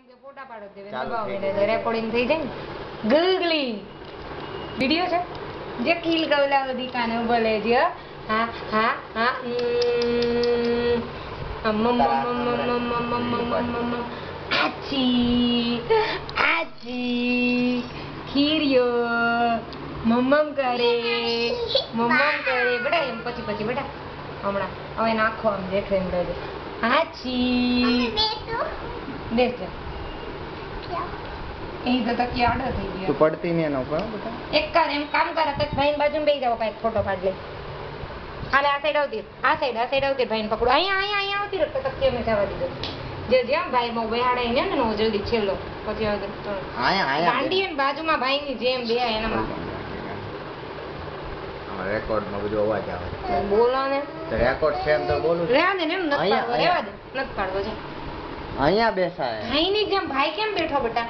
કે ફોટા પાડો દે દબાવ એટલે રેકોર્ડિંગ થઈ જાય ને ગગલી વિડિયો છે જે કિલ ગવલા બધી કાને બોલે છે હા હા હા આચી આચી ખીરિયો મમ્મમ કરે બેટા એમ પછી બેટા હમણાં હવે નાખો આમ દેખે એમ રહેજો આચી દેખ એ તો તકી આડો થઈ ગયો તું પડતી ને એનો પણ બેટા એક કર એમ કામ કર તો ભાઈ બાજુમાં બેસી જાવ કાઈ ફોટો પાડ લે હાલે આ સાઈડ આવતી ભાઈને પકડો અહીંયા આવતી રહે તો તકી અમે જવા દીધો જે જ્યાં ભાઈ મો બેહાડે ને નો જલ્દી છેલ્લો પછી આવે આયા ગાંડી ને બાજુમાં ભાઈની જેમ બે એનામાં રેકોર્ડ માં બધો અવાજ આવે બોલો ને તો રેકોર્ડ છે એમ તો બોલું રેવા દે ને એમ નથી પાડવો છે અહીંયા બેસાય ભાઈની જેમ ભાઈ કેમ બેઠો બેટા